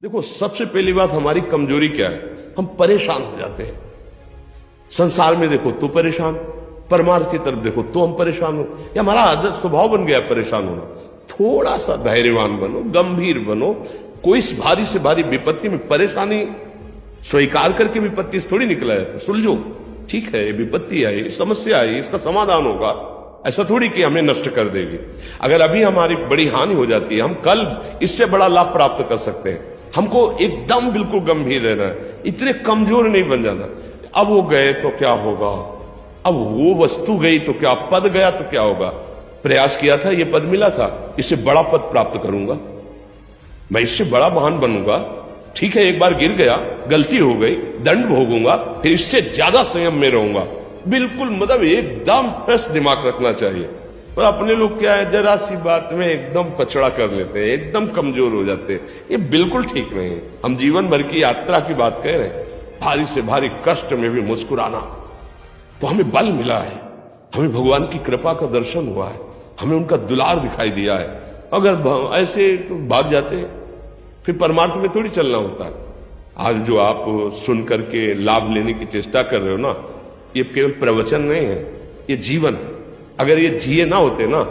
देखो, सबसे पहली बात हमारी कमजोरी क्या है, हम परेशान हो जाते हैं। संसार में देखो तो परेशान, परमार्थ की तरफ देखो तो हम परेशान हो, या हमारा आदत स्वभाव बन गया परेशान होना। थोड़ा सा धैर्यवान बनो, गंभीर बनो। कोई इस भारी से भारी विपत्ति में परेशानी स्वीकार करके विपत्ति से थोड़ी निकला है। सुलझो, ठीक है, ये विपत्ति आई, समस्या आई, इसका समाधान होगा। ऐसा थोड़ी कि हमें नष्ट कर देगी। अगर अभी हमारी बड़ी हानि हो जाती है, हम कल इससे बड़ा लाभ प्राप्त कर सकते हैं। हमको एकदम बिल्कुल गंभीर रहना है, इतने कमजोर नहीं बन जाना। अब वो गए तो क्या होगा, अब वो वस्तु गई तो क्या, पद गया तो क्या होगा। प्रयास किया था, ये पद मिला था, इससे बड़ा पद प्राप्त करूंगा, मैं इससे बड़ा महान बनूंगा। ठीक है, एक बार गिर गया, गलती हो गई, दंड भोगूंगा, फिर इससे ज्यादा संयम में रहूंगा। बिल्कुल मतलब एकदम फ्रेश दिमाग रखना चाहिए। पर अपने लोग क्या है, जरा सी बात में एकदम पछड़ा कर लेते हैं, एकदम कमजोर हो जाते हैं। ये बिल्कुल ठीक नहीं है। हम जीवन भर की यात्रा की बात कह रहे हैं, भारी से भारी कष्ट में भी मुस्कुराना, तो हमें बल मिला है, हमें भगवान की कृपा का दर्शन हुआ है, हमें उनका दुलार दिखाई दिया है। अगर ऐसे तो भाग जाते हैं, फिर परमार्थ में थोड़ी चलना होता है। आज जो आप सुन करके लाभ लेने की चेष्टा कर रहे हो ना, ये केवल प्रवचन नहीं है, ये जीवन है। अगर ये जिए ना होते ना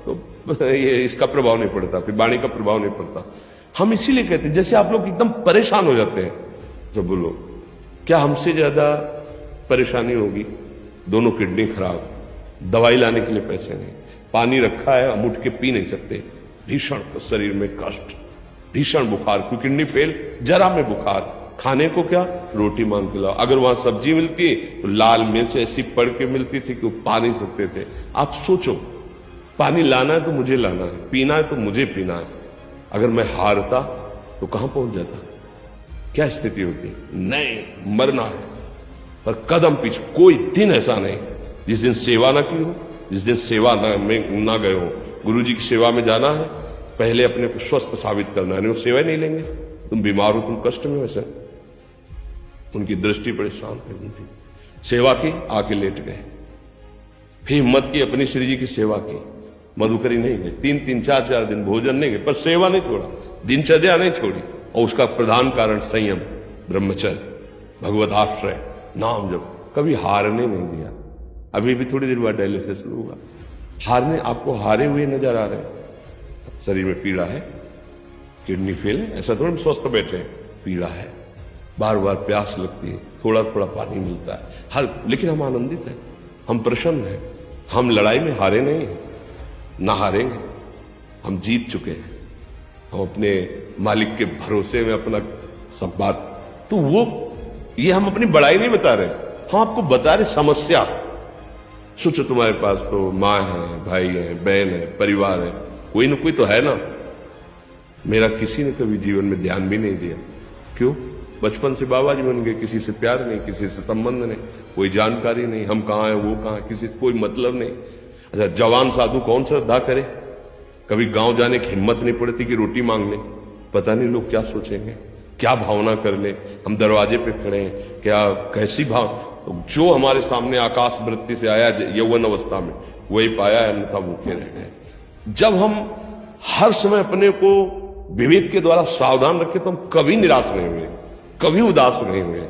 तो ये इसका प्रभाव नहीं पड़ता, फिर वाणी का प्रभाव नहीं पड़ता। हम इसीलिए कहते हैं, जैसे आप लोग एकदम परेशान हो जाते हैं, तो बोलो क्या हमसे ज्यादा परेशानी होगी। दोनों किडनी खराब, दवाई लाने के लिए पैसे नहीं, पानी रखा है हम उठ के पी नहीं सकते, भीषण शरीर में कष्ट, भीषण बुखार, क्योंकि किडनी फेल, जरा में बुखार, खाने को क्या, रोटी मांग के लाओ। अगर वहां सब्जी मिलती तो लाल मिर्च ऐसी पड़ के मिलती थी कि वो पा नहीं सकते थे। आप सोचो, पानी लाना है तो मुझे लाना है, पीना है तो मुझे पीना है। अगर मैं हारता तो कहां पहुंच जाता, क्या स्थिति होती। नहीं, मरना है, पर कदम पीछे। कोई दिन ऐसा नहीं जिस दिन सेवा ना की हो, जिस दिन सेवा में ना गए हो। गुरु जी की सेवा में जाना है, पहले अपने को स्वस्थ साबित करना है, नहीं वो सेवा नहीं लेंगे। तुम बीमार हो, तुम कष्ट में, वैसे उनकी दृष्टि परेशान है, उनकी सेवा की, आके लेट गए। फिर हिम्मत की, अपनी श्री जी की सेवा की, मधुकरी नहीं गए, 3-3, 4-4 दिन भोजन नहीं गए, पर सेवा नहीं छोड़ा, दिनचर्या नहीं छोड़ी। और उसका प्रधान कारण संयम, ब्रह्मचर्य, भगवत आश्रय, नाम जप, कभी हारने नहीं दिया। अभी भी थोड़ी देर बाद डायलिसिस शुरू हुआ, हारने, आपको हारे हुए नजर आ रहे हैं। शरीर में पीड़ा है, किडनी फेल है, ऐसा थोड़ा स्वस्थ बैठे हैं, पीड़ा है, बार बार प्यास लगती है, थोड़ा थोड़ा पानी मिलता है हर, लेकिन हम आनंदित हैं, हम प्रसन्न हैं। हम लड़ाई में हारे नहीं हैं, ना हारेंगे, हम जीत चुके हैं। हम अपने मालिक के भरोसे में अपना सब बात, तो वो ये हम अपनी बड़ाई नहीं बता रहे, हम आपको बता रहे समस्या। सोचो, तुम्हारे पास तो माँ है, भाई है, बहन है, परिवार है, कोई ना कोई तो है ना। मेरा किसी ने कभी जीवन में ध्यान भी नहीं दिया। क्यों? बचपन से बाबा जी बन गए, किसी से प्यार नहीं, किसी से संबंध नहीं, कोई जानकारी नहीं, हम कहाँ हैं, वो कहाँ है, किसी से कोई मतलब नहीं। अच्छा, जवान साधु कौन श्रद्धा करे, कभी गांव जाने की हिम्मत नहीं पड़ती कि रोटी मांग ले। पता नहीं लोग क्या सोचेंगे, क्या भावना कर ले। हम दरवाजे पे खड़े हैं, क्या कैसी भाव, जो हमारे सामने आकाश वृत्ति से आया यौवन अवस्था में, वही पाया, अन्यथा भूखे रह गए। जब हम हर समय अपने को विवेक के द्वारा सावधान रखे, तो हम कभी निराश नहीं हुए, कभी उदास नहीं हुए,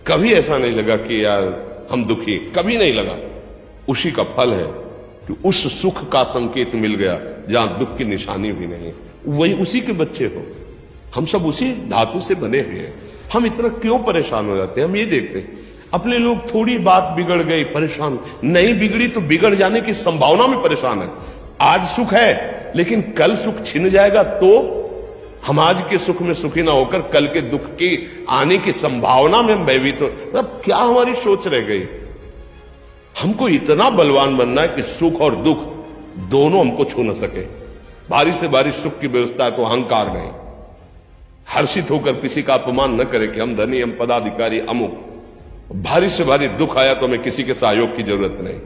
कभी ऐसा नहीं लगा कि यार हम दुखी, कभी नहीं लगा। उसी का फल है कि उस सुख का संकेत मिल गया जहां दुख की निशानी भी नहीं, वही उसी के बच्चे हो। हम सब उसी धातु से बने हुए हैं। हम इतना क्यों परेशान हो जाते हैं, हम ये देखते हैं। अपने लोग थोड़ी बात बिगड़ गई परेशान, नहीं बिगड़ी तो बिगड़ जाने की संभावना में परेशान है। आज सुख है, लेकिन कल सुख छिन जाएगा, तो हम आज के सुख में सुखी ना होकर कल के दुख की आने की संभावना में हम भयभीत हो। मतलब क्या हमारी सोच रह गई। हमको इतना बलवान बनना है कि सुख और दुख दोनों हमको छू न सके। भारी से भारी सुख की व्यवस्था है तो अहंकार नहीं, हर्षित होकर किसी का अपमान न करे कि हम धनी, हम पदाधिकारी, अमुक। भारी से भारी दुख आया तो हमें किसी के सहयोग की जरूरत नहीं,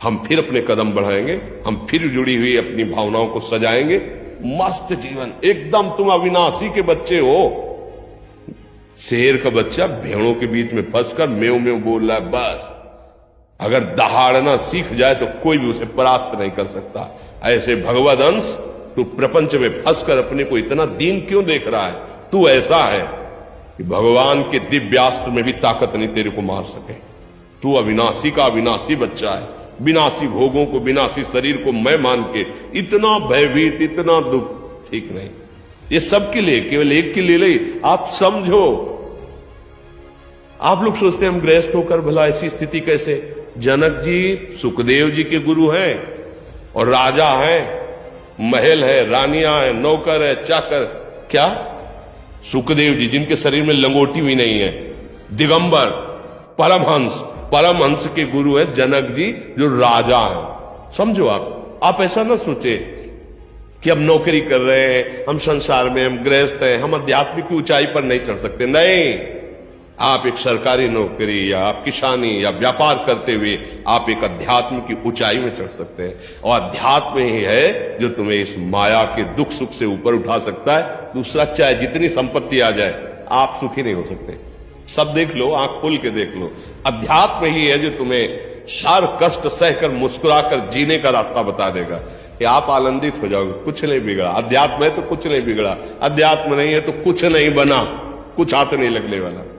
हम फिर अपने कदम बढ़ाएंगे, हम फिर जुड़ी हुई अपनी भावनाओं को सजाएंगे। मस्त जीवन, एकदम तुम अविनाशी के बच्चे हो। शेर का बच्चा भेड़ों के बीच में फंसकर मेव मेव बोल रहा है, बस अगर दहाड़ना सीख जाए तो कोई भी उसे परास्त नहीं कर सकता। ऐसे भगवद अंश, तू प्रपंच में फंसकर अपने को इतना दीन क्यों देख रहा है, तू ऐसा है कि भगवान के दिव्यास्त्र में भी ताकत नहीं तेरे को मार सके। तू अविनाशी का अविनाशी बच्चा है, विनाशी भोगों को, विनाशी शरीर को मैं मान के इतना भयभीत, इतना दुख, ठीक नहीं। ये सबके लिए, केवल एक के लिए नहीं, आप समझो। आप लोग सोचते हैं हम गृहस्थ होकर भला ऐसी स्थिति कैसे? जनक जी सुखदेव जी के गुरु हैं और राजा हैं, महल है, रानियां हैं, नौकर है, चाकर। क्या सुखदेव जी जिनके शरीर में लंगोटी भी नहीं है, दिगंबर, परमहंस, परमहंस के गुरु है जनक जी जो राजा हैं। समझो आप ऐसा ना सोचे कि हम नौकरी कर रहे हैं, हम संसार में, हम गृहस्थ हैं, हम आध्यात्मिक की ऊंचाई पर नहीं चढ़ सकते। नहीं, आप एक सरकारी नौकरी या आप किसानी या व्यापार करते हुए आप एक अध्यात्म की ऊंचाई में चढ़ सकते हैं। और अध्यात्म ही है जो तुम्हें इस माया के दुख सुख से ऊपर उठा सकता है। दूसरा, चाहे जितनी संपत्ति आ जाए, आप सुखी नहीं हो सकते। सब देख लो, आंख खोल के देख लो, अध्यात्म ही है जो तुम्हें हर कष्ट सहकर मुस्कुराकर जीने का रास्ता बता देगा कि आप आनंदित हो जाओगे। कुछ नहीं बिगड़ा, अध्यात्म है तो कुछ नहीं बिगड़ा, अध्यात्म नहीं है तो कुछ नहीं बना, कुछ हाथ नहीं लगने वाला।